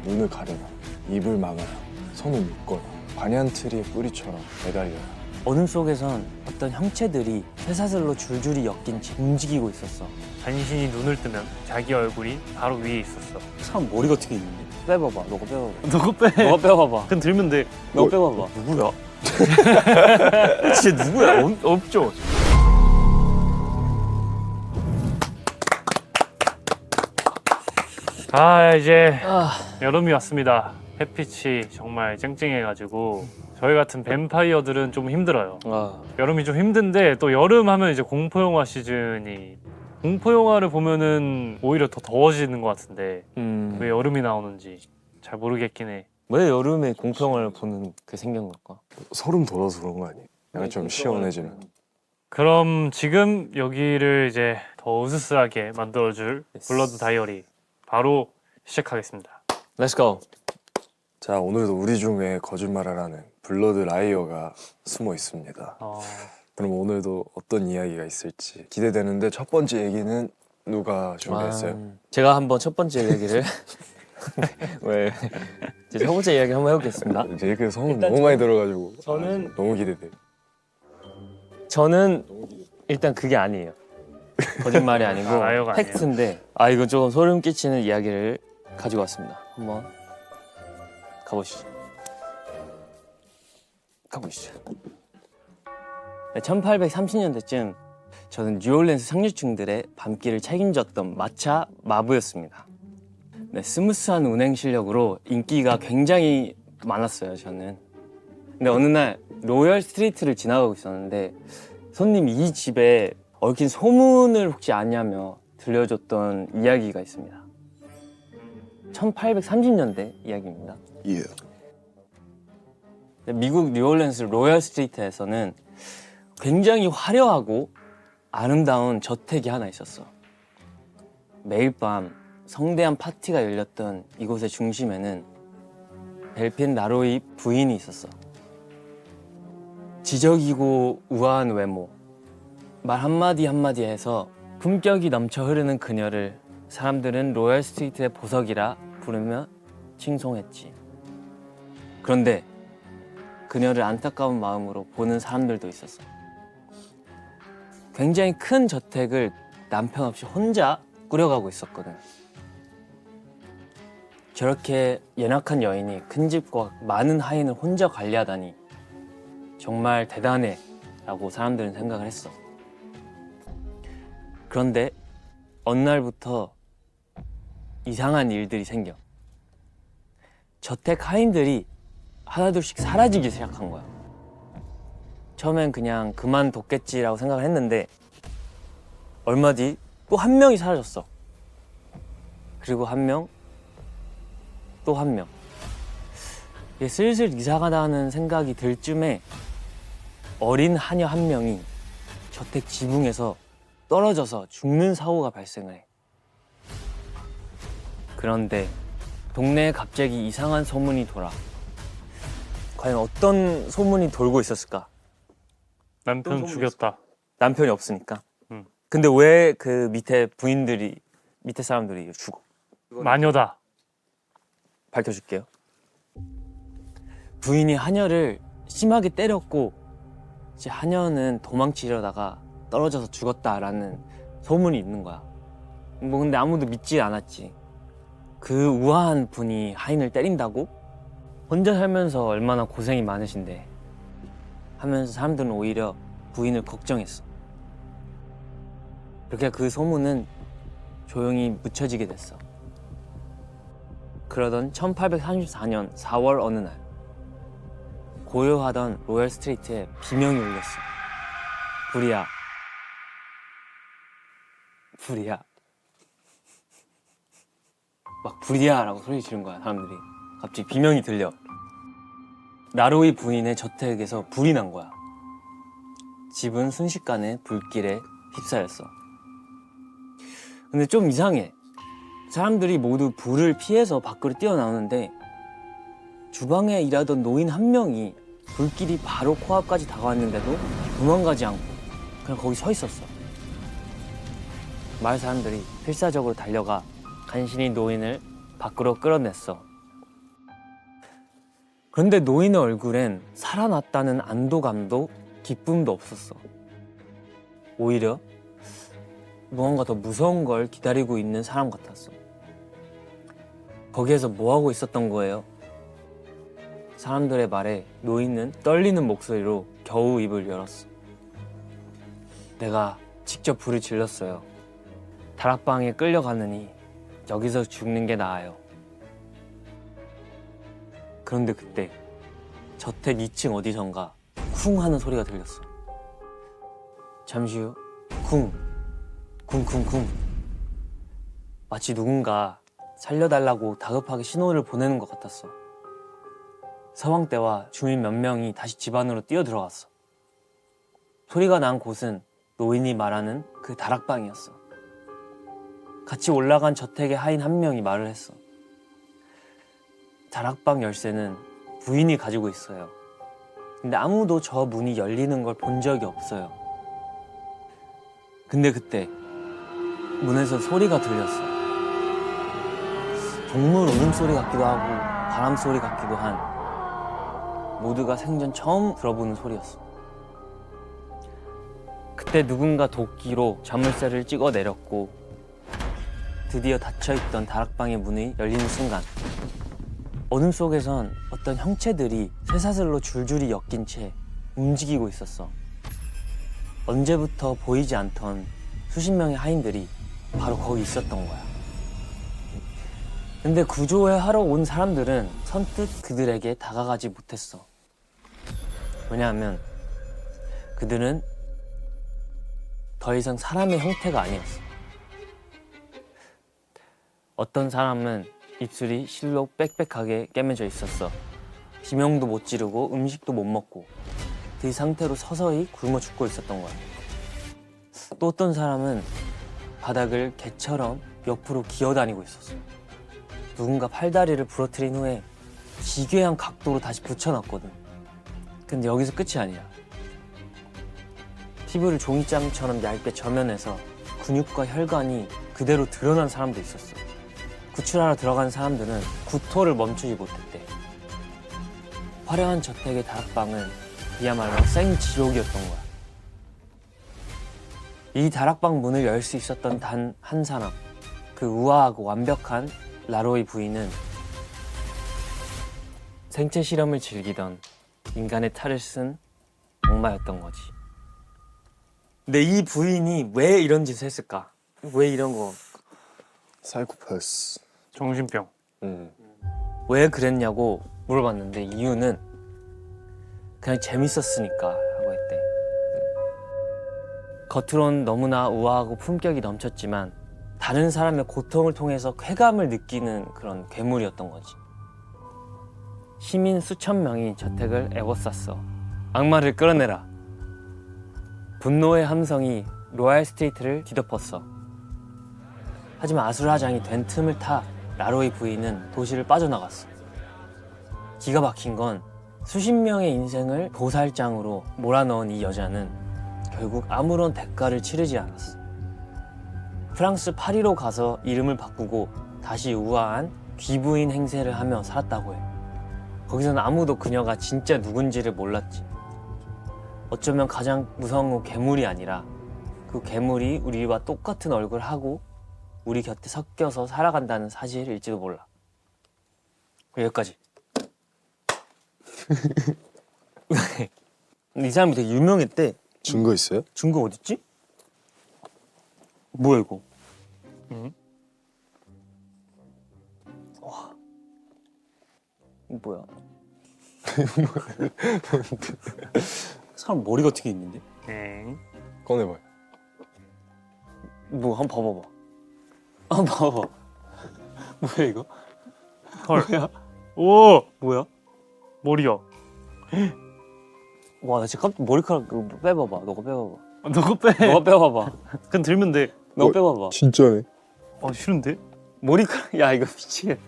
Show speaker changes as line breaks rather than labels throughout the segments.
눈을 가려라, 입을 막아라, 손을 묶어라, 반얀트리의 뿌리처럼 매달려라.
어둠 속에선 어떤 형체들이 쇠사슬로 줄줄이 엮인 채 움직이고 있었어.
간신히 눈을 뜨면 자기 얼굴이 바로 위에 있었어.
사람 머리가 어떻게 있는데? 빼봐봐. 너가 빼봐봐.
누구 빼?
너가 빼봐봐.
그럼 들면 돼.
너가 빼봐봐.
누구야?
진짜 누구야?
없죠. 이제 여름이 왔습니다. 햇빛이 정말 쨍쨍해가지고 저희 같은 뱀파이어들은 좀 힘들어요. 여름이 좀 힘든데 또 여름 하면 이제 공포영화 시즌이 공포영화를 보면은 오히려 더 더워지는 것 같은데 왜 여름이 나오는지 잘 모르겠긴 해.
왜 여름에 공포영화를 보는 그 생각 걸까?
소름 돋아서 그런 거 아니에요? 약간 좀 시원해지는.
그럼 지금 여기를 이제 더 으스스하게 만들어줄 블러드 다이어리 바로 시작하겠습니다.
Let's go.
자, 오늘도 우리 중에 거짓말을 하는 블러드 라이어가 숨어 있습니다. 그럼 오늘도 어떤 이야기가 있을지 기대되는데 첫 번째 얘기는 누가 준비했어요?
제가 한번 첫 번째 얘기를 왜? 첫 번째 이야기 한번 해보겠습니다.
이제 이렇게 소문 너무 많이 들어가지고
저는
너무 기대돼요.
저는 일단 그게 아니에요. 거짓말이 아니고
라이어가
팩트인데 이건 조금 소름 끼치는 이야기를 가지고 왔습니다. 한번 가보시죠. 네, 1830년대쯤 저는 뉴올리언스 상류층들의 밤길을 책임졌던 마차 마부였습니다. 네, 스무스한 운행 실력으로 인기가 굉장히 많았어요, 저는. 근데 어느 날 로열 스트리트를 지나가고 있었는데 손님이 이 집에 얽힌 소문을 혹시 아냐며 들려줬던 이야기가 있습니다. 1830년대 이야기입니다.
예.
미국 뉴올리언스 로열 스트리트에서는 굉장히 화려하고 아름다운 저택이 하나 있었어. 매일 밤 성대한 파티가 열렸던 이곳의 중심에는 벨핀 나로이 부인이 있었어. 지적이고 우아한 외모, 말 한마디 한마디에서 품격이 넘쳐 흐르는 그녀를 사람들은 로열 스트리트의 보석이라 부르며 칭송했지. 그런데 그녀를 안타까운 마음으로 보는 사람들도 있었어. 굉장히 큰 저택을 남편 없이 혼자 꾸려가고 있었거든. 저렇게 연약한 여인이 큰 집과 많은 하인을 혼자 관리하다니 정말 대단해 라고 사람들은 생각을 했어. 그런데 어느 날부터 이상한 일들이 생겨. 저택 하인들이 하나둘씩 사라지기 시작한 거야. 처음엔 그냥 그만뒀겠지라고 생각을 했는데 얼마 뒤 또 한 명이 사라졌어. 그리고 한 명, 또 한 명. 이게 슬슬 이상하다는 생각이 들 쯤에 어린 하녀 한 명이 저택 지붕에서 떨어져서 죽는 사고가 발생을 해. 그런데 동네에 갑자기 이상한 소문이 돌아. 과연 어떤 소문이 돌고 있었을까?
남편 죽였다.
남편이 없으니까. 근데 왜 그 밑에 사람들이 죽어?
마녀다.
밝혀줄게요. 부인이 하녀를 심하게 때렸고 이제 하녀는 도망치려다가 떨어져서 죽었다라는 소문이 있는 거야. 뭐 근데 아무도 믿지 않았지. 그 우아한 분이 하인을 때린다고? 혼자 살면서 얼마나 고생이 많으신데 하면서 사람들은 오히려 부인을 걱정했어. 그렇게 그 소문은 조용히 묻혀지게 됐어. 그러던 1834년 4월 어느 날 고요하던 로열 스트리트에 비명이 울렸어. 불이야. 막 불이야 라고 소리 지른 거야, 사람들이. 갑자기 비명이 들려. 나로이 부인의 저택에서 불이 난 거야. 집은 순식간에 불길에 휩싸였어. 근데 좀 이상해. 사람들이 모두 불을 피해서 밖으로 뛰어나오는데 주방에 일하던 노인 한 명이 불길이 바로 코앞까지 다가왔는데도 도망가지 않고 그냥 거기 서 있었어. 마을 사람들이 필사적으로 달려가 간신히 노인을 밖으로 끌어냈어. 그런데 노인의 얼굴엔 살아났다는 안도감도 기쁨도 없었어. 오히려 무언가 더 무서운 걸 기다리고 있는 사람 같았어. 거기에서 뭐 하고 있었던 거예요? 사람들의 말에 노인은 떨리는 목소리로 겨우 입을 열었어. 내가 직접 불을 질렀어요. 다락방에 끌려가느니 여기서 죽는 게 나아요. 그런데 그때 저택 2층 어디선가 쿵 하는 소리가 들렸어. 잠시 후 쿵, 쿵쿵쿵. 마치 누군가 살려달라고 다급하게 신호를 보내는 것 같았어. 서방대와 주민 몇 명이 다시 집 안으로 뛰어들어갔어. 소리가 난 곳은 노인이 말하는 그 다락방이었어. 같이 올라간 저택의 하인 한 명이 말을 했어. 다락방 열쇠는 부인이 가지고 있어요. 근데 아무도 저 문이 열리는 걸 본 적이 없어요. 근데 그때 문에서 소리가 들렸어. 동물 울음소리 같기도 하고 바람소리 같기도 한, 모두가 생전 처음 들어보는 소리였어. 그때 누군가 도끼로 자물쇠를 찍어 내렸고 드디어 닫혀있던 다락방의 문이 열리는 순간 어둠 속에선 어떤 형체들이 쇠사슬로 줄줄이 엮인 채 움직이고 있었어. 언제부터 보이지 않던 수십 명의 하인들이 바로 거기 있었던 거야. 근데 구조하러 온 사람들은 선뜻 그들에게 다가가지 못했어. 왜냐하면 그들은 더 이상 사람의 형태가 아니었어. 어떤 사람은 입술이 실로 빽빽하게 깨매져 있었어. 비명도 못 지르고 음식도 못 먹고 그 상태로 서서히 굶어 죽고 있었던 거야. 또 어떤 사람은 바닥을 개처럼 옆으로 기어다니고 있었어. 누군가 팔다리를 부러뜨린 후에 기괴한 각도로 다시 붙여놨거든. 근데 여기서 끝이 아니야. 피부를 종이장처럼 얇게 저면해서 근육과 혈관이 그대로 드러난 사람도 있었어. 구출하러 들어간 사람들은 구토를 멈추지 못했대. 화려한 저택의 다락방은 그야말로 생지옥이었던 거야. 이 다락방 문을 열 수 있었던 단 한 사람, 그 우아하고 완벽한 라로이 부인은 생체 실험을 즐기던 인간의 탈을 쓴 악마였던 거지. 근데 이 부인이 왜 이런 짓을 했을까? 왜 이런 거?
사이코패스.
정신병.
왜 그랬냐고 물어봤는데 이유는 그냥 재밌었으니까 라고 했대. 겉으론 너무나 우아하고 품격이 넘쳤지만 다른 사람의 고통을 통해서 쾌감을 느끼는 그런 괴물이었던 거지. 시민 수천 명이 저택을 에워쌌어. 악마를 끌어내라. 분노의 함성이 로얄 스트리트를 뒤덮었어. 하지만 아수라장이 된 틈을 타 라로이 부인은 도시를 빠져나갔어. 기가 막힌 건 수십 명의 인생을 도살장으로 몰아넣은 이 여자는 결국 아무런 대가를 치르지 않았어. 프랑스 파리로 가서 이름을 바꾸고 다시 우아한 귀부인 행세를 하며 살았다고 해. 거기서는 아무도 그녀가 진짜 누군지를 몰랐지. 어쩌면 가장 무서운 건 괴물이 아니라 그 괴물이 우리와 똑같은 얼굴을 하고 우리 곁에 섞여서 살아간다는 사실일지도 몰라. 여기까지. 이 사람이 되게 유명했대.
증거 있어요?
증거 어딨지? 뭐야 이거? 와. 이거 뭐야? 사람 머리 같은 게 있는데?
꺼내봐요.
뭐 한번 봐봐봐. 한번 봐봐. 뭐야 이거?
헐.
뭐야?
오!
뭐야?
머리야.
와 나 진짜 깜짝 머리카락 그거 빼봐봐. 너가 빼봐봐.
너가 빼.
너가 빼봐봐.
그냥 들면 돼.
너가 빼봐봐.
진짜네.
아 싫은데?
머리카락 야 이거 미치겠.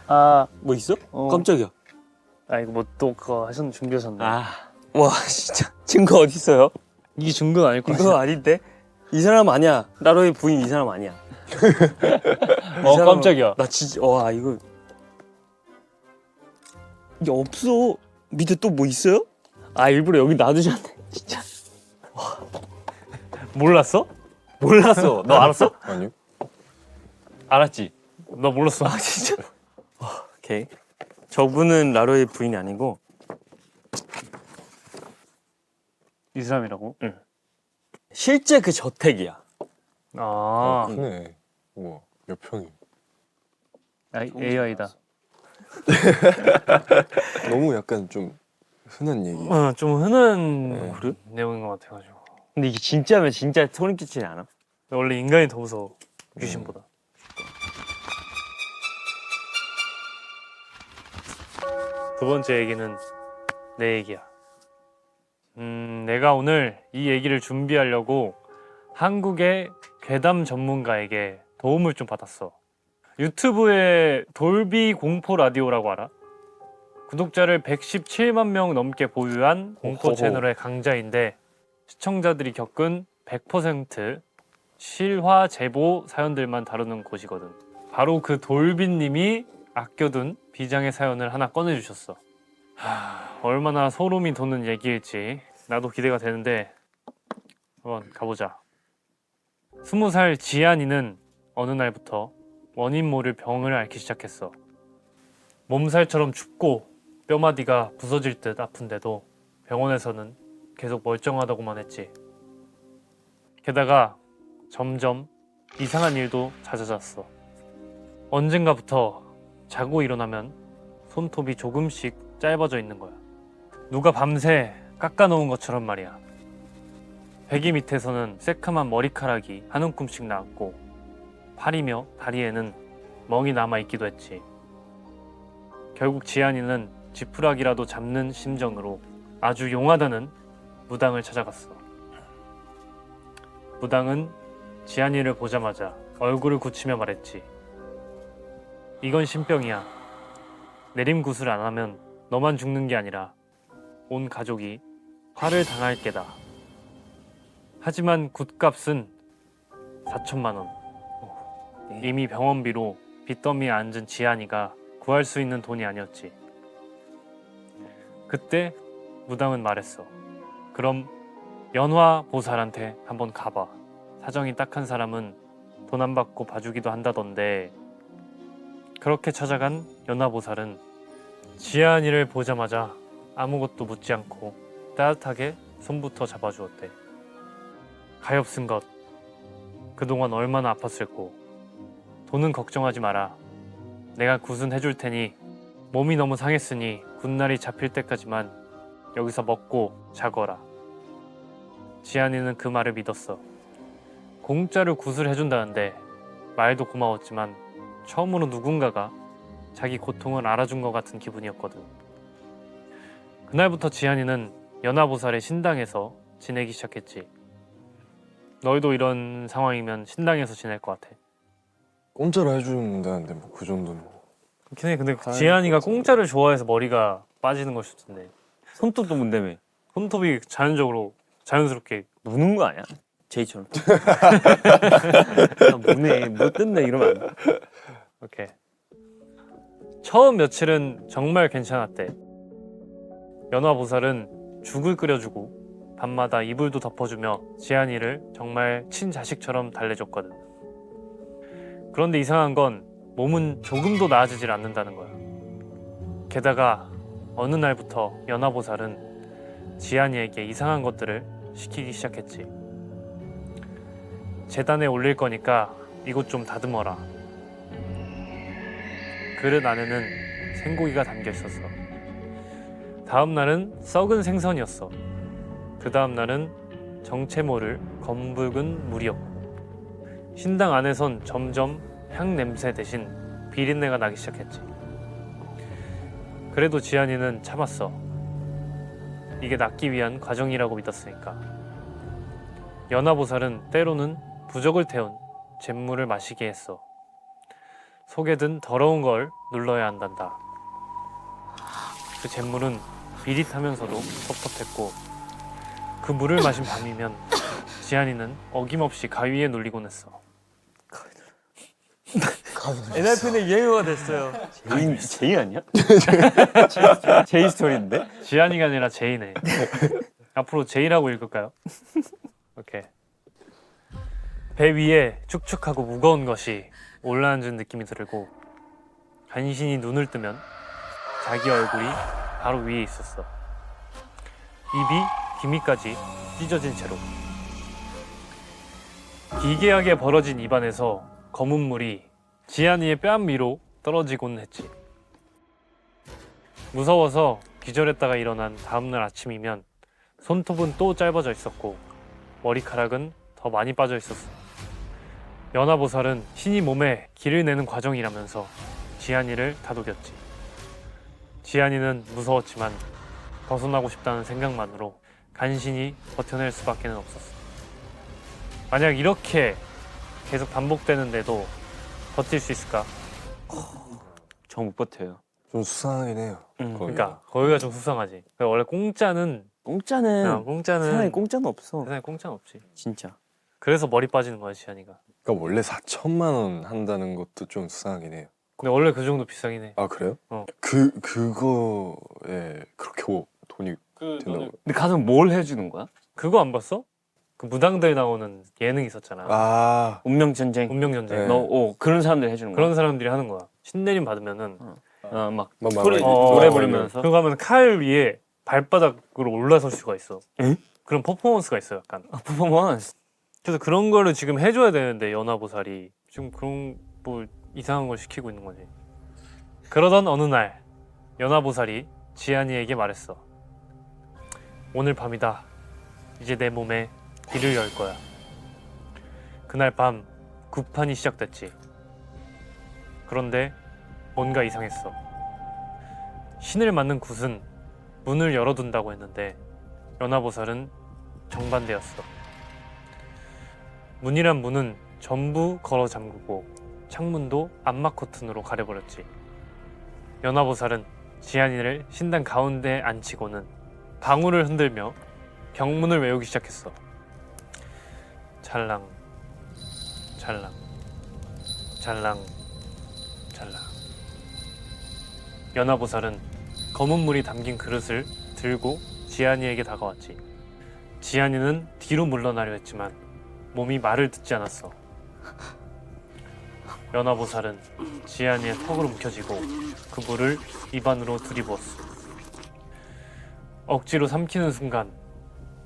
아,
뭐 있어?
어.
깜짝이야.
아 이거 뭐 또 그거 하셨는 준비하셨네.
아. 와 진짜 증거 어디 있어요?
이게 증거는 아닐 것 같아.
이거 아닌데? 이 사람 아니야. 나로의 부인 이 사람 아니야. 이
어
사람은-
깜짝이야.
나 진짜 와 이거 이게 없어. 밑에 또 뭐 있어요? 아 일부러 여기 놔두셨네. 진짜.
몰랐어?
몰랐어. 너 알았어?
아니요.
알았지.
너 몰랐어?
아 진짜. 오케이. 저분은 라로의 부인이 아니고
이 사람이라고?
실제 그 저택이야.
아,
크네. 우와, 몇 평이.
AI다.
너무 약간 좀 흔한 얘기.
좀 흔한
네.
그래?
내용인 것 같아가지고.
근데 이게 진짜면 진짜 소름 끼치지 않아?
원래 인간이 더 무서워. 귀신보다. 두 번째 얘기는 내 얘기야. 내가 오늘 이 얘기를 준비하려고 한국의 괴담 전문가에게 도움을 좀 받았어. 유튜브에 돌비 공포 라디오라고 알아? 구독자를 117만 명 넘게 보유한 공포
어허허.
채널의 강자인데 시청자들이 겪은 100% 실화 제보 사연들만 다루는 곳이거든. 바로 그 돌비님이 아껴둔 비장의 사연을 하나 꺼내주셨어. 얼마나 소름이 돋는 얘기일지 나도 기대가 되는데 한번 가보자. 20살 지안이는 어느 날부터 원인 모를 병을 앓기 시작했어. 몸살처럼 춥고 뼈마디가 부서질 듯 아픈데도 병원에서는 계속 멀쩡하다고만 했지. 게다가 점점 이상한 일도 잦아졌어. 언젠가부터 자고 일어나면 손톱이 조금씩 짧아져 있는 거야. 누가 밤새 깎아놓은 것처럼 말이야. 베개 밑에서는 새카만 머리카락이 한 움큼씩 나왔고 팔이며 다리에는 멍이 남아있기도 했지. 결국 지안이는 지푸라기라도 잡는 심정으로 아주 용하다는 무당을 찾아갔어. 무당은 지안이를 보자마자 얼굴을 굳히며 말했지. 이건 신병이야. 내림굿을 안 하면 너만 죽는 게 아니라 온 가족이 화를 당할 게다. 하지만 굿값은 4천만 원. 이미 병원비로 빚더미에 앉은 지안이가 구할 수 있는 돈이 아니었지. 그때 무당은 말했어. 그럼 연화 보살한테 한번 가봐. 사정이 딱한 사람은 돈 안 받고 봐주기도 한다던데. 그렇게 찾아간 연화 보살은 지안이를 보자마자 아무것도 묻지 않고 따뜻하게 손부터 잡아주었대. 가엾은 것. 그동안 얼마나 아팠을꼬. 돈은 걱정하지 마라. 내가 굿은 해줄 테니 몸이 너무 상했으니 굿날이 잡힐 때까지만 여기서 먹고 자거라. 지안이는 그 말을 믿었어. 공짜로 굿을 해준다는데 말도 고마웠지만 처음으로 누군가가 자기 고통을 알아준 것 같은 기분이었거든. 그날부터 지안이는 연화보살의 신당에서 지내기 시작했지. 너희도 이런 상황이면 신당에서 지낼 것 같아.
공짜로 해준다는데 뭐 그 정도는.
그렇긴 해. 근데 지안이가 공짜를 좋아해서 머리가 빠지는 걸 수도 있네.
손톱도 문대며.
손톱이 자연스럽게
무는 거 아니야? 제이처럼. 아, 무네. 뭐 뜯네 이러면 안 돼.
이렇게. 처음 며칠은 정말 괜찮았대. 연화보살은 죽을 끓여주고 밤마다 이불도 덮어주며 지안이를 정말 친자식처럼 달래줬거든. 그런데 이상한 건 몸은 조금도 나아지질 않는다는 거야. 게다가 어느 날부터 연화보살은 지안이에게 이상한 것들을 시키기 시작했지. 재단에 올릴 거니까 이곳 좀 다듬어라. 그릇 안에는 생고기가 담겨 있었어. 다음 날은 썩은 생선이었어. 그 다음 날은 정체 모를 검붉은 물이었고, 신당 안에선 점점 향 냄새 대신 비린내가 나기 시작했지. 그래도 지안이는 참았어. 이게 낫기 위한 과정이라고 믿었으니까. 연화보살은 때로는 부적을 태운 잿물을 마시게 했어. 속에 든 더러운 걸 눌러야 한단다. 그 잿물은 비릿하면서도 텁텁했고 그 물을 마신 밤이면 지안이는 어김없이 가위에 눌리곤 했어.
NRP는 유행어가 됐어요. 제이 아니야? 제이 스토리인데?
지한이가 아니라 제이네. 앞으로 제이라고 읽을까요? 오케이. 배 위에 축축하고 무거운 것이 올라앉은 느낌이 들고 간신히 눈을 뜨면 자기 얼굴이 바로 위에 있었어. 입이 기미까지 찢어진 채로 기괴하게 벌어진 입안에서 검은 물이 지한이의 뺨 위로 떨어지곤 했지. 무서워서 기절했다가 일어난 다음날 아침이면 손톱은 또 짧아져 있었고 머리카락은 더 많이 빠져 있었어. 연화보살은 신이 몸에 기를 내는 과정이라면서 지한이를 다독였지. 지한이는 무서웠지만 벗어나고 싶다는 생각만으로 간신히 버텨낼 수밖에 없었어. 만약 이렇게 계속 반복되는데도 버틸 수 있을까?
저 못 버텨요.
좀 수상하긴 해요.
그러니까 거기가 좀 수상하지. 원래 공짜는
공짜는 세상에 공짜는 없어.
세상에 공짜는 없지.
진짜.
그래서 머리 빠지는 거야 지한이가.
그러니까 원래 4천만 원 한다는 것도 좀 수상하긴 해요.
근데 원래 그 정도 비싸긴 해.
아 그래요?
어.
그거에 그렇게 돈이 된다고요?
근데 가서 뭘 해주는 거야?
그거 안 봤어? 그 무당들 나오는 예능 있었잖아.
아
운명 전쟁.
운명 전쟁.
네.
너 그런 사람들 해주는 거야?
그런 사람들이 하는 거야. 신내림 받으면은
막
막
소리
어,
노래 부르면서.
그거 하면 칼 위에 발바닥으로 올라설 수가 있어.
에?
그런 퍼포먼스가 있어 약간.
퍼포먼스.
그래서 그런 거를 지금 해줘야 되는데 연화보살이 지금 그런 뭐 이상한 걸 시키고 있는 거지. 그러던 어느 날 연화보살이 지한이에게 말했어. 오늘 밤이다. 이제 내 몸에 길을 열 거야. 그날 밤 구판이 시작됐지. 그런데 뭔가 이상했어. 신을 맞는 굿은 문을 열어둔다고 했는데 연화보살은 정반대였어. 문이란 문은 전부 걸어 잠그고 창문도 암막 커튼으로 가려버렸지. 연화보살은 지한이를 신당 가운데 앉히고는 방울을 흔들며 경문을 외우기 시작했어. 찰랑 찰랑 찰랑 찰랑. 연화보살은 검은 물이 담긴 그릇을 들고 지한이에게 다가왔지. 지한이는 뒤로 물러나려 했지만 몸이 말을 듣지 않았어. 연화보살은 지한이의 턱으로 움켜쥐고 그 물을 입안으로 들이부었어. 억지로 삼키는 순간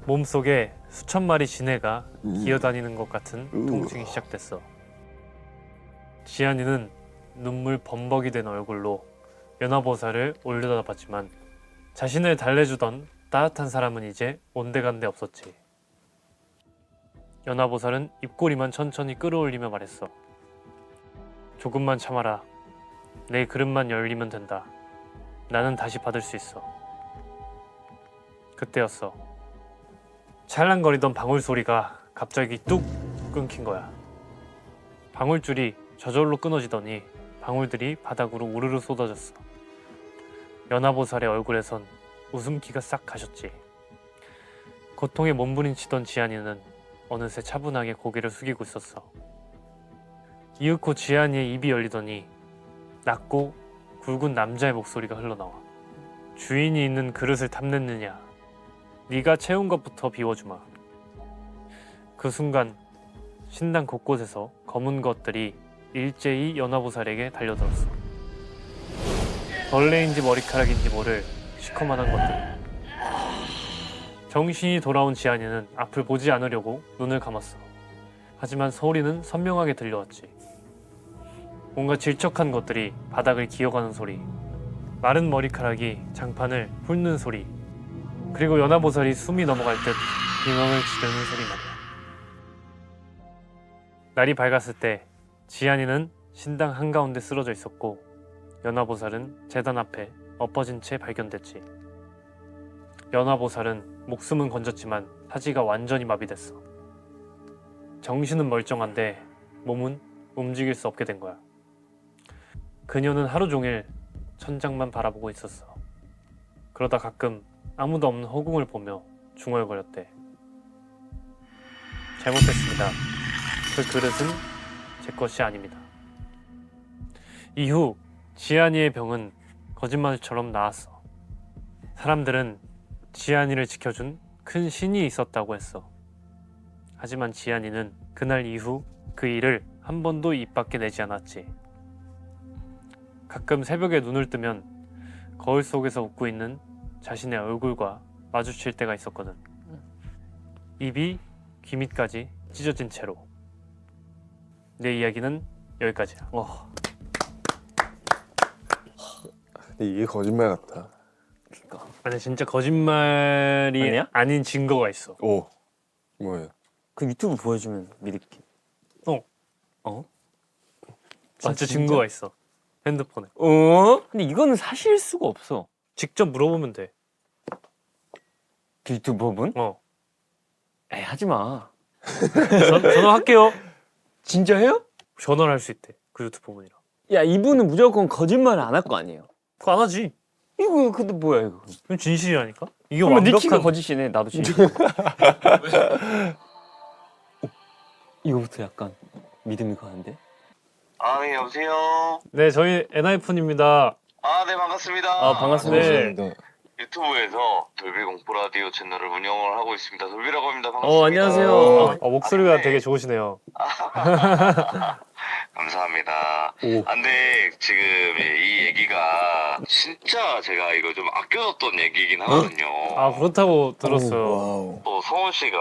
몸속에 수천 마리 지네가 기어다니는 것 같은 통증이 시작됐어. 지한이는 눈물 범벅이 된 얼굴로 연화보살을 올려다봤지만 자신을 달래주던 따뜻한 사람은 이제 온데간데 없었지. 연화보살은 입꼬리만 천천히 끌어올리며 말했어. 조금만 참아라. 내 그릇만 열리면 된다. 나는 다시 받을 수 있어. 그때였어. 찰랑거리던 방울 소리가 갑자기 뚝 끊긴 거야. 방울줄이 저절로 끊어지더니 방울들이 바닥으로 우르르 쏟아졌어. 연화보살의 얼굴에선 웃음기가 싹 가셨지. 고통에 몸부림치던 지한이는 어느새 차분하게 고개를 숙이고 있었어. 이윽고 지한이의 입이 열리더니 낮고 굵은 남자의 목소리가 흘러나와. 주인이 있는 그릇을 탐냈느냐. 네가 채운 것부터 비워주마. 그 순간 신당 곳곳에서 검은 것들이 일제히 연화보살에게 달려들었어. 벌레인지 머리카락인지 모를 시커먼한 것들. 정신이 돌아온 지한이는 앞을 보지 않으려고 눈을 감았어. 하지만 소리는 선명하게 들려왔지. 뭔가 질척한 것들이 바닥을 기어가는 소리, 마른 머리카락이 장판을 훑는 소리, 그리고 연화보살이 숨이 넘어갈 듯 비명을 지르는 소리 말이야. 날이 밝았을 때 지한이는 신당 한가운데 쓰러져 있었고 연화보살은 제단 앞에 엎어진 채 발견됐지. 연화보살은 목숨은 건졌지만 사지가 완전히 마비됐어. 정신은 멀쩡한데 몸은 움직일 수 없게 된 거야. 그녀는 하루 종일 천장만 바라보고 있었어. 그러다 가끔 아무도 없는 허공을 보며 중얼거렸대. 잘못했습니다. 그 그릇은 제 것이 아닙니다. 이후 지안이의 병은 거짓말처럼 나았어. 사람들은 지안이를 지켜준 큰 신이 있었다고 했어. 하지만 지안이는 그날 이후 그 일을 한 번도 입 밖에 내지 않았지. 가끔 새벽에 눈을 뜨면 거울 속에서 웃고 있는 자신의 얼굴과 마주칠 때가 있었거든. 입이 귀 밑까지 찢어진 채로. 내 이야기는 여기까지야.
근데 이게 거짓말 같다.
아니 진짜 거짓말이
아니야?
아닌 증거가 있어.
오, 뭐예요?
그 유튜브 보여주면 믿을게.
진짜
진짜?
증거가 있어. 핸드폰에.
근데 이거는 사실 수가 없어.
직접 물어보면 돼.
그 유튜브 분? 에이 하지 마.
전화할게요.
진짜 해요?
전화를 할 수 있대. 그 유튜브 분이랑.
야 이분은 무조건 거짓말을 안 할 거 아니에요.
그거 안 하지.
이거 근데 뭐야 이거?
그건 진실이라니까. 이게
그러면 니키가
완벽한
거짓이네. 나도 진실. 이거부터 약간 믿음이 가는데?
네, 여보세요?
네, 저희 엔하이픈입니다.
네, 반갑습니다.
반갑습니다.
네.
유튜브에서 돌비 공포 라디오 채널을 운영을 하고 있습니다. 돌비라고 합니다. 반갑습니다.
안녕하세요.
목소리가
네.
되게 좋으시네요.
감사합니다.
오.
근데 지금 이 얘기가 진짜 제가 이거 좀 아껴뒀던 얘기긴 하거든요.
그렇다고 들었어요.
와우.
또 성훈 씨가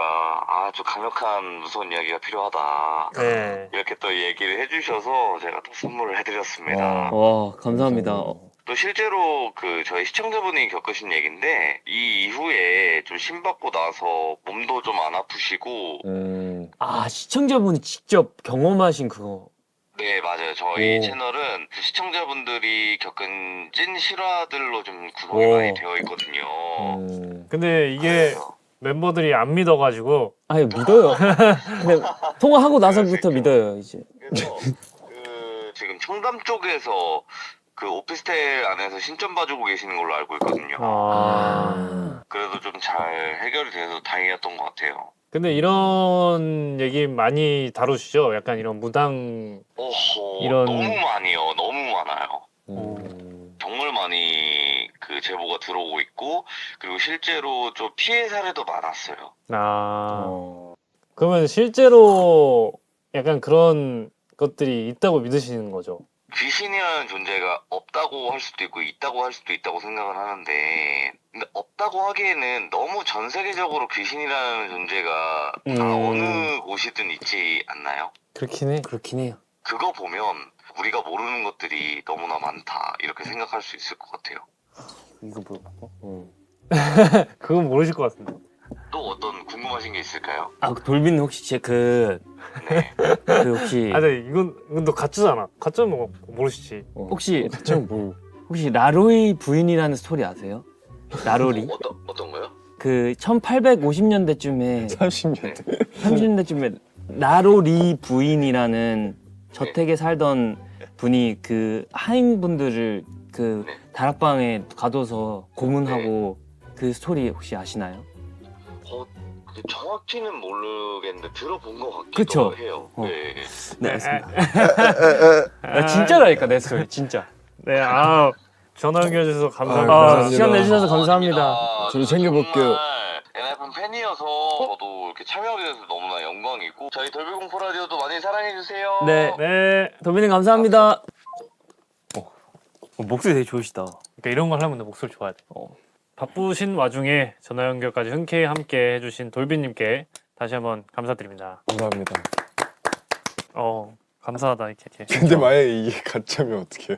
아주 강력한 무서운 이야기가 필요하다.
네.
이렇게 또 얘기를 해주셔서 제가 또 선물을 해드렸습니다.
와 감사합니다.
또 실제로 그 저희 시청자분이 겪으신 얘기인데 이 이후에 좀 신받고 나서 몸도 좀 안 아프시고
시청자분이 직접 경험하신 그거.
네 맞아요 저희
오.
채널은 그 시청자분들이 겪은 찐 실화들로 좀 구성이
오.
많이 되어 있거든요.
근데 이게 멤버들이 안 믿어가지고
아니 믿어요. 근데 통화하고 나서부터 믿어요 이제.
그래서 그 지금 청담 쪽에서 그 오피스텔 안에서 신점 봐주고 계시는 걸로 알고 있거든요. 그래도 좀 잘 해결이 돼서 다행이었던 것 같아요.
근데 이런 얘기 많이 다루시죠? 약간 이런 무당 이런-
너무 많이요. 너무 많아요. 정말 많이 그 제보가 들어오고 있고 그리고 실제로 좀 피해 사례도 많았어요.
그러면 실제로 약간 그런 것들이 있다고 믿으시는 거죠?
귀신이라는 존재가 없다고 할 수도 있고 있다고 할 수도 있다고 생각을 하는데 근데 없다고 하기에는 너무 전 세계적으로 귀신이라는 존재가 다 어느 곳이든 있지 않나요?
그렇긴 해.
그렇긴 해요.
그거 보면 우리가 모르는 것들이 너무나 많다 이렇게 생각할 수 있을 것 같아요.
이거 뭐?
그건 모르실 것 같은데.
또 어떤 궁금하신 게 있을까요?
그 돌비는 혹시 그
네.
혹시
근데 이건 너 가짜잖아. 가짜면 뭐 모르시지.
혹시
참 뭐.
혹시 라로이 부인이라는 스토리 아세요? 라로리?
어떤 거요?
그 1850년대쯤에
30년대.
30년대쯤에 라로리 부인이라는 저택에 살던 분이 그 하인분들을 그 다락방에 가둬서 고문하고 그 스토리 혹시 아시나요?
정확히는 모르겠는데 들어본 것 같기도
그쵸?
해요.
어.
네.
네 알겠습니다. 나 진짜라니까 내 스토리 진짜.
네, 전화 연결해주셔서 감사합니다.
감사합니다.
시간 내주셔서 감사합니다.
아닙니다.
저를 챙겨볼게요.
정말 NFN 팬이어서 저도 이렇게 참여하게 돼서 너무나 영광이고 저희 돌비공포 라디오도 많이 사랑해주세요.
네.
네.
도민님 감사합니다. 목소리 되게 좋으시다.
그러니까 이런 걸 하면 내 목소리 좋아야 돼. 바쁘신 와중에 전화 연결까지 흔쾌히 함께 해주신 돌비님께 다시 한번 감사드립니다.
감사합니다.
감사하다 이렇게.
근데 만약에 이게 가짜면 어떡해요?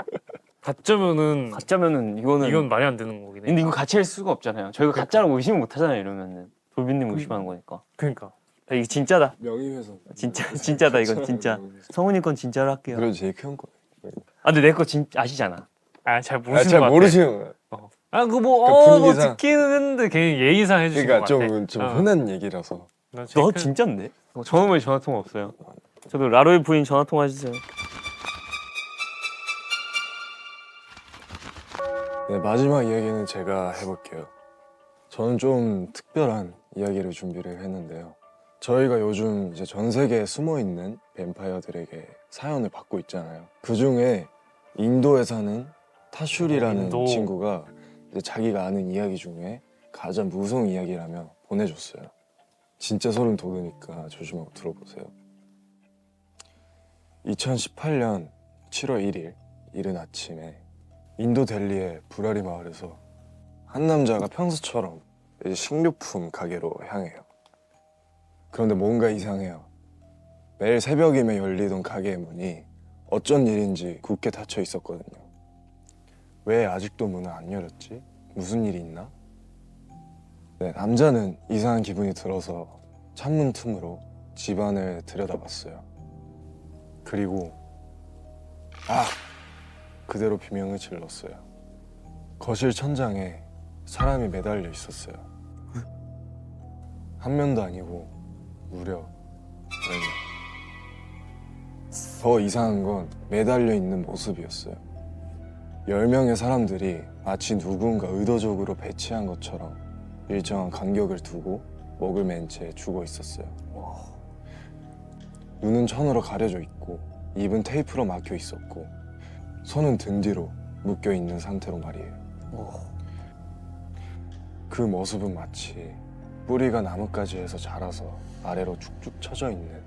가짜면은
이거는
이건 말이 안 되는 거긴 해.
근데 이거 가짜일 수가 없잖아요. 저희가 가짜라고 의심을 못 하잖아요. 이러면은 돌비님 의심하는 거니까.
그러니까.
이거 진짜다.
명예훼손.
진짜다 이건 진짜. 성훈이 건 진짜로 할게요.
그래도 제일 큰 거.
근데 내 거 아시잖아.
잘 모르시는
잘
것 같아.
모르시는 거야.
그거
그러니까
뭐
분위기상.
듣기는 했는데 괜히 예의상 해주신
그러니까
것 같아.
좀 흔한 얘기라서.
너 진짠데? 저놈의 전화 통화 없어요. 저도 라로이 부인 전화 통화 해주세요.
네, 마지막 이야기는 제가 해볼게요. 저는 좀 특별한 이야기를 준비를 했는데요. 저희가 요즘 이제 전 세계에 숨어 있는 뱀파이어들에게 사연을 받고 있잖아요. 그 중에 인도에 사는 타슈리라는
인도.
친구가 이제 자기가 아는 이야기 중에 가장 무서운 이야기라며 보내줬어요. 진짜 소름 돋으니까 조심하고 들어보세요. 2018년 7월 1일 이른 아침에 인도 델리의 부라리 마을에서 한 남자가 평소처럼 이제 식료품 가게로 향해요. 그런데 뭔가 이상해요. 매일 새벽이면 열리던 가게의 문이 어쩐 일인지 굳게 닫혀 있었거든요. 왜 아직도 문을 안 열었지? 무슨 일이 있나? 네, 남자는 이상한 기분이 들어서 창문 틈으로 집안을 들여다봤어요. 그리고 그대로 비명을 질렀어요. 거실 천장에 사람이 매달려 있었어요. 한 명도 아니고 무려 10명. 더 이상한 건 매달려 있는 모습이었어요. 10명의 사람들이 마치 누군가 의도적으로 배치한 것처럼 일정한 간격을 두고 목을 맨 채 죽어 있었어요. 눈은 천으로 가려져 있고 입은 테이프로 막혀 있었고 손은 등 뒤로 묶여 있는 상태로 말이에요. 그 모습은 마치 뿌리가 나뭇가지에서 자라서 아래로 쭉쭉 처져 있는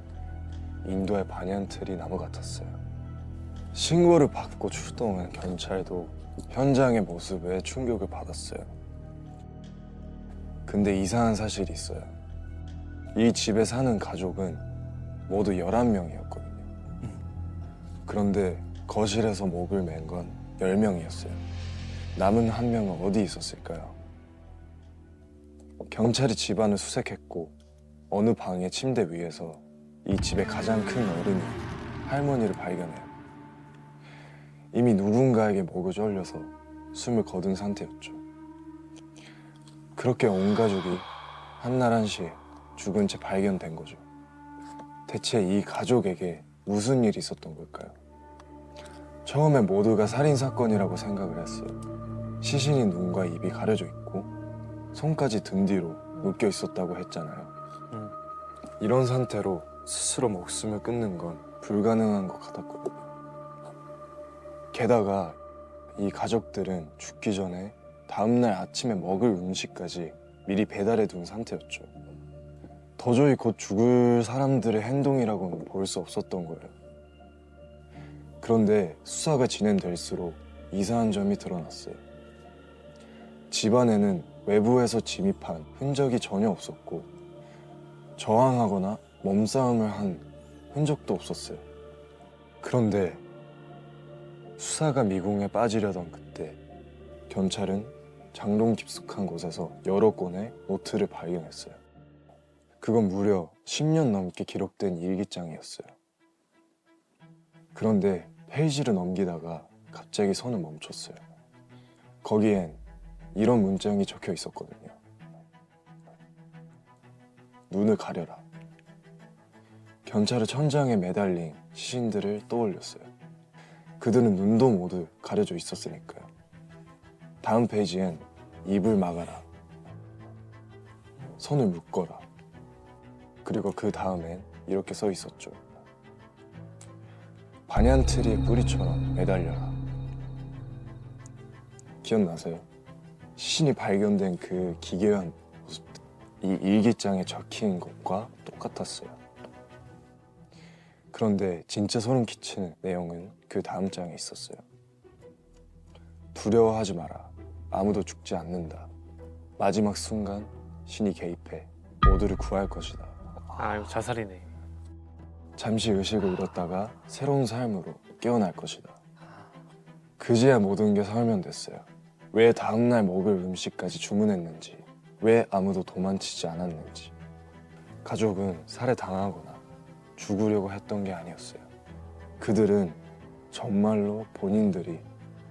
인도의 반얀트리 나무 같았어요. 신고를 받고 출동한 경찰도 현장의 모습에 충격을 받았어요. 근데 이상한 사실이 있어요. 이 집에 사는 가족은 모두 11명이었거든요. 그런데 거실에서 목을 맨 건 10명이었어요. 남은 한 명은 어디 있었을까요? 경찰이 집안을 수색했고 어느 방의 침대 위에서 이 집의 가장 큰 어른이 할머니를 발견해요. 이미 누군가에게 목을 졸려서 숨을 거둔 상태였죠. 그렇게 온 가족이 한날 한시에 죽은 채 발견된 거죠. 대체 이 가족에게 무슨 일이 있었던 걸까요? 처음에 모두가 살인사건이라고 생각을 했어요. 시신이 눈과 입이 가려져 있고 손까지 등 뒤로 묶여 있었다고 했잖아요. 이런 상태로 스스로 목숨을 끊는 건 불가능한 것 같았거든요. 게다가 이 가족들은 죽기 전에 다음날 아침에 먹을 음식까지 미리 배달해 둔 상태였죠. 도저히 곧 죽을 사람들의 행동이라고는 볼 수 없었던 거예요. 그런데 수사가 진행될수록 이상한 점이 드러났어요. 집안에는 외부에서 침입한 흔적이 전혀 없었고 저항하거나 몸싸움을 한 흔적도 없었어요. 그런데 수사가 미궁에 빠지려던 그때 경찰은 장롱 깊숙한 곳에서 여러 권의 노트를 발견했어요. 그건 무려 10년 넘게 기록된 일기장이었어요. 그런데 페이지를 넘기다가 갑자기 손을 멈췄어요. 거기엔 이런 문장이 적혀 있었거든요. 눈을 가려라. 경찰은 천장에 매달린 시신들을 떠올렸어요. 그들은 눈도 모두 가려져 있었으니까요. 다음 페이지엔 입을 막아라. 손을 묶어라. 그리고 그 다음엔 이렇게 써 있었죠. 반얀트리의 뿌리처럼 매달려라. 기억나세요? 시신이 발견된 그 기괴한 모습들. 이 일기장에 적힌 것과 똑같았어요. 그런데 진짜 소름 끼치는 내용은 그 다음 장에 있었어요. 두려워하지 마라. 아무도 죽지 않는다. 마지막 순간 신이 개입해 모두를 구할 것이다.
아, 이거 자살이네.
잠시 의식을 잃었다가 새로운 삶으로 깨어날 것이다. 그제야 모든 게 설명됐어요. 왜 다음날 먹을 음식까지 주문했는지, 왜 아무도 도망치지 않았는지. 가족은 살해당하거나 죽으려고 했던 게 아니었어요. 그들은 정말로 본인들이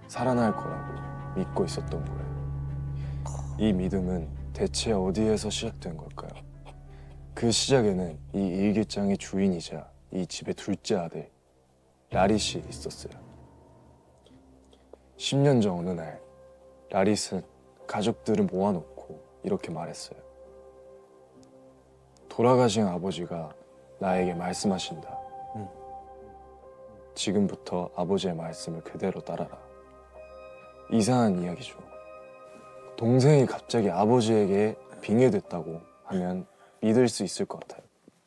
살아날 거라고 믿고 있었던 거예요. 이 믿음은 대체 어디에서 시작된 걸까요? 그 시작에는 이 일기장의 주인이자 이 집의 둘째 아들 라릿이 있었어요. 10년 전 어느 날 라릿은 가족들을 모아놓고 이렇게 말했어요. 돌아가신 아버지가 나에게 말씀하신다. 지금부터 아버지의 말씀을 그대로 따라라. 이상한 이야기죠. 동생이 갑자기 아버지에게 빙의됐다고 하면 믿을 수 있을 것 같아요.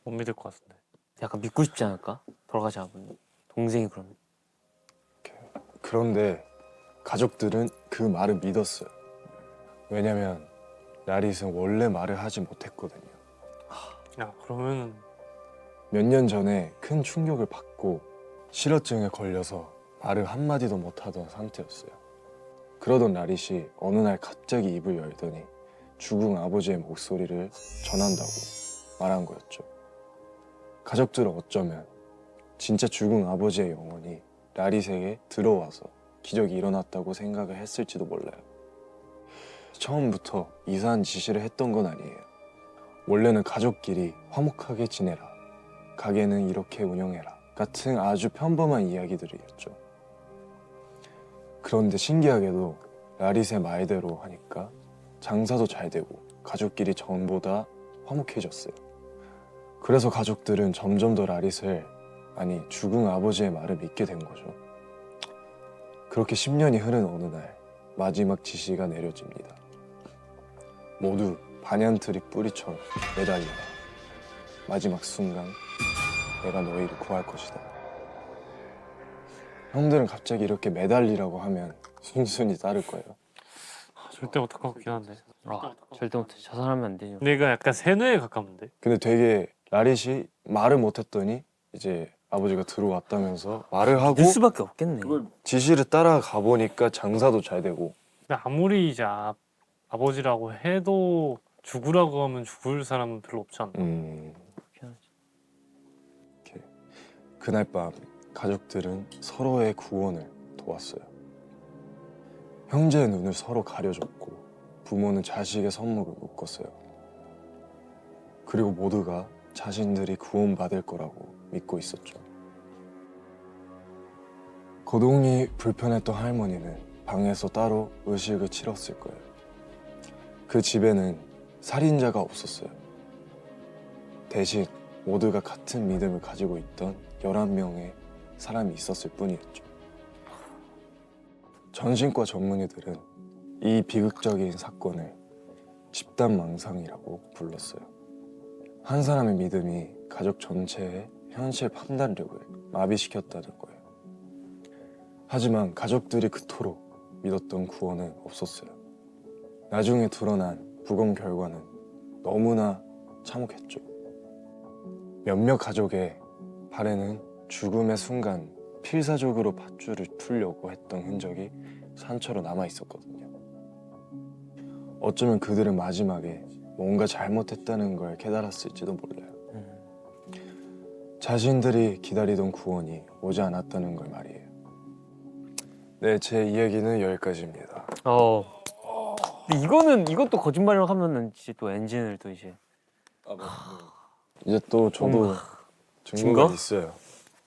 못 믿을 것 같은데.
약간 믿고 싶지 않을까? 돌아가신 아버님. 동생이 그러면.
그런데 가족들은 그 말을 믿었어요. 왜냐면 라릿은 원래 말을 하지 못했거든요.
야, 그러면
몇 년 전에 큰 충격을 받고 실어증에 걸려서 말을 한마디도 못하던 상태였어요. 그러던 라릿이 어느 날 갑자기 입을 열더니 죽은 아버지의 목소리를 전한다고 말한 거였죠. 가족들은 어쩌면 진짜 죽은 아버지의 영혼이 라릿에게 들어와서 기적이 일어났다고 생각을 했을지도 몰라요. 처음부터 이상한 지시를 했던 건 아니에요. 원래는 가족끼리 화목하게 지내라, 가게는 이렇게 운영해라 같은 아주 평범한 이야기들이었죠. 그런데 신기하게도 라릿의 말대로 하니까 장사도 잘 되고 가족끼리 전보다 화목해졌어요. 그래서 가족들은 점점 더 라릿을, 아니 죽은 아버지의 말을 믿게 된 거죠. 그렇게 10년이 흐른 어느 날 마지막 지시가 내려집니다. 모두 반얀트리 뿌리처럼 매달려라. 마지막 순간 내가 너희를 구할 것이다. 형들은 갑자기 이렇게 매달리라고 하면 순순히 따를 거예요.
절대 못할 것 같긴 한데.
아, 절대 못해. 자살하면 안 되죠.
근데 이거 약간 세뇌에 가깝는데.
근데 되게 라릿이 말을 못했더니 이제 아버지가 들어왔다면서 말을 하고
믿을 수밖에 없겠네.
지시를 따라가 보니까 장사도 잘 되고.
근데 아무리 이제 아버지라고 해도 죽으라고 하면 죽을 사람은 별로 없지 않나.
이렇게. 그날 밤 가족들은 서로의 구원을 도왔어요. 형제의 눈을 서로 가려줬고 부모는 자식의 손목을 묶었어요. 그리고 모두가 자신들이 구원받을 거라고 믿고 있었죠. 거동이 불편했던 할머니는 방에서 따로 의식을 치렀을 거예요. 그 집에는 살인자가 없었어요. 대신 모두가 같은 믿음을 가지고 있던 11명의 사람이 있었을 뿐이었죠. 전신과 전문의들은 이 비극적인 사건을 집단망상이라고 불렀어요. 한 사람의 믿음이 가족 전체의 현실 판단력을 마비시켰다는 거예요. 하지만 가족들이 그토록 믿었던 구원은 없었어요. 나중에 드러난 부검 결과는 너무나 참혹했죠. 몇몇 가족의 발에는 죽음의 순간 필사적으로 밧줄을 풀려고 했던 흔적이 산처로 남아 있었거든요. 어쩌면 그들은 마지막에 뭔가 잘못했다는 걸 깨달았을지도 몰라요. 자신들이 기다리던 구원이 오지 않았다는 걸 말이에요. 네, 제 이야기는 여기까지입니다.
근데 이것도 거짓말을 하면은 이제 또 엔진을 또 이제.
이제 또 저도 증거가
증거?
있어요.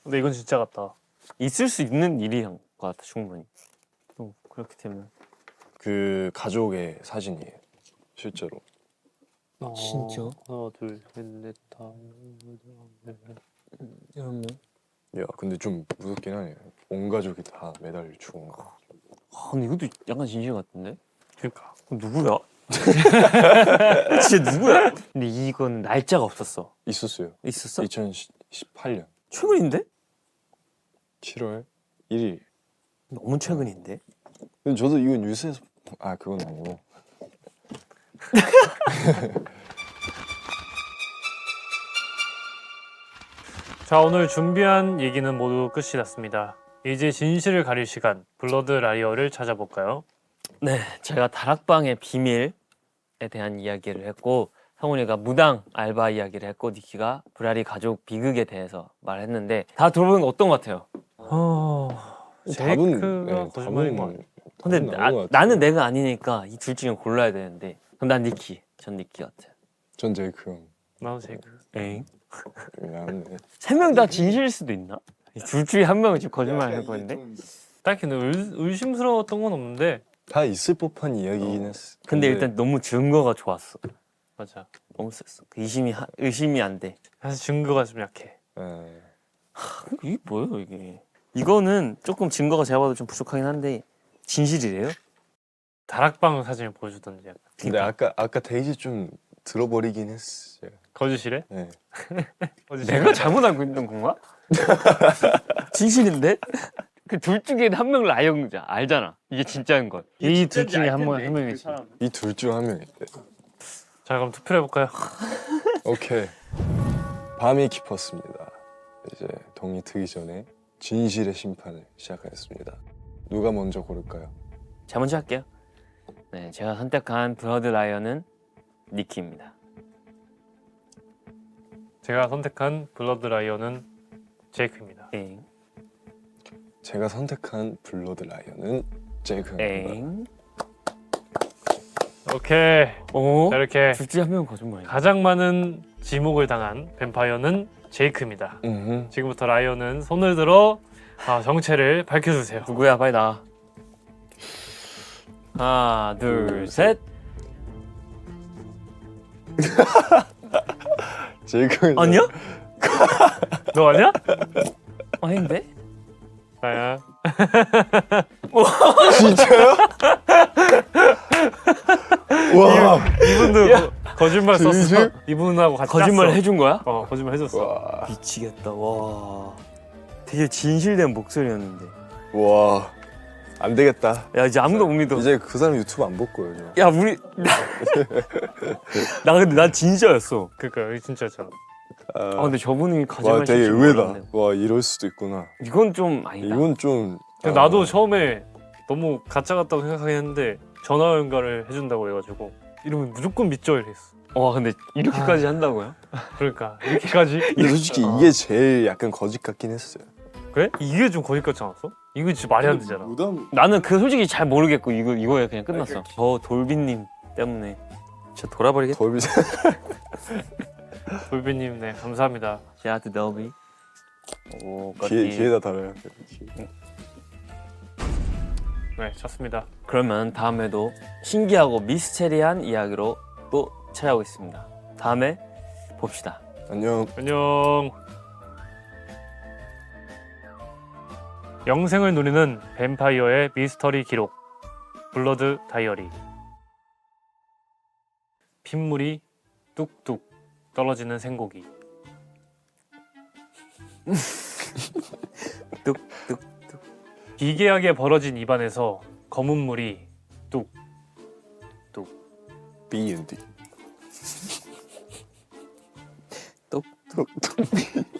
근데 이건 진짜 같다.
있을 수 있는 일인 것 같아, 충분히. 또 그렇게 되면.
그 가족의 사진이에요, 실제로.
진짜?
하나, 둘, 셋, 넷, 다.
이러면.
야, 근데 좀 무섭긴 하네요. 온 가족이 다 매달 죽은 거.
근데 이것도 약간 진실 같은데?
그러니까.
그럼 누구야? 진짜 누구야? 근데 이건 날짜가 없었어.
있었어요.
있었어?
2018년
최근인데?
7월 1일.
너무 최근인데?
근데 저도 이거 뉴스에서 그건 아니고.
자, 오늘 준비한 얘기는 모두 끝이 났습니다. 이제 진실을 가릴 시간, 블러드 라이어를 찾아볼까요?
네, 제가 다락방의 비밀에 대한 이야기를 했고 성훈이가 무당 알바 이야기를 했고 니키가 브라리 가족 비극에 대해서 말했는데 다 들어보는 거 어떤 것 같아요?
제이크가 거짓말인 것 같아.
근데
답은 나온 것 같아요.
나는 내가 아니니까 이 둘 중에 골라야 되는데 그럼 난 니키, 전 니키 같아요.
전 제이크 형.
나도 제이크.
에잉?
미안한데.
세 명 다 진실일 수도 있나? 이 둘 중에 한 명은 지금 거짓말 할 건데?
딱히 의심스러웠던 건 없는데.
다 있을 법한 이야기긴 했어.
근데 일단 너무 증거가 좋았어.
맞아.
너무 셌어. 의심이 안 돼.
사실 증거가 좀 약해.
에,
이게 뭐예요 이게? 이거는 조금 증거가 제가 봐도 좀 부족하긴 한데 진실이래요?
다락방 사진을 보여주던지 약간.
근데 아까 데이지 좀 들어버리긴 했어요.
거짓이래?
네.
거짓이래?
내가 잘못 알고 있는 건가? 진실인데? 그 둘 중에 한 명 라이언자 알잖아. 이게 진짜인 것.
이 둘 중에 한 명이지.
이 둘 중 한 명인데.
자 그럼 투표를 해볼까요?
오케이. 밤이 깊었습니다. 이제 동이 트기 전에 진실의 심판을 시작하겠습니다. 누가 먼저 고를까요?
제가 먼저 할게요. 네, 제가 선택한 블러드 라이언은 니키입니다.
제가 선택한 블러드 라이언은 제이크입니다.
엥.
제가 선택한 블러드 라이언은 제이크입니다.
엥.
오케이.
오.
자 이렇게
둘 중에 한 명은 거짓말이야.
가장 많은 지목을 당한 뱀파이어는 제이크입니다. 지금부터 라이언은 손을 들어 정체를 밝혀주세요.
누구야? 빨리 나와. 하나, 둘, 셋.
제이크
아니야?
너 아니야?
아닌데?
나야.
진짜요? 와.
이분도 거짓말 썼어.
진실?
이분하고 같이
거짓말
짰어.
해준 거야?
거짓말 해줬어.
와.
미치겠다. 와. 되게 진실된 목소리였는데.
와. 안 되겠다.
야 이제 아무도 못 믿어.
이제 그 사람 유튜브 안 볼 거예요.
야 우리 나 근데 난 진짜였어.
그러니까 이게 진짜잖아.
아 근데 저분이
와,
거짓말
되게
칠줄
의외다.
몰랐네.
와, 이럴 수도 있구나.
이건 좀 아니다.
이건 좀.
근데 나도 처음에 너무 가짜 같다고 생각하긴 했는데 전화 연결을 해준다고 해가지고 이러면 무조건 믿죠 이랬어.
와 근데 이렇게까지 한다고요?
그러니까 이렇게까지?
근데 솔직히 이게 제일 약간 거짓 같긴 했어요.
그래? 이게 좀 거짓 같지 않았어? 이거 진짜 말이 안 되잖아.
무덤.
나는 그 솔직히 잘 모르겠고 이거에 그냥 끝났어. 저 돌비님 때문에 진짜 돌아버리겠다.
돌비.
돌비님 네 감사합니다.
샤트 더비. 오
기회다 달아요.
네 좋습니다.
그러면 다음에도 신기하고 미스테리한 이야기로 또 찾아오겠습니다. 다음에 봅시다.
안녕.
안녕. 영생을 누리는 뱀파이어의 미스터리 기록 블러드 다이어리. 핏물이 뚝뚝 떨어지는 생고기.
뚝뚝.
기괴하게 벌어진 입안에서 검은 물이
B&D.
뚝.
뚝뚝.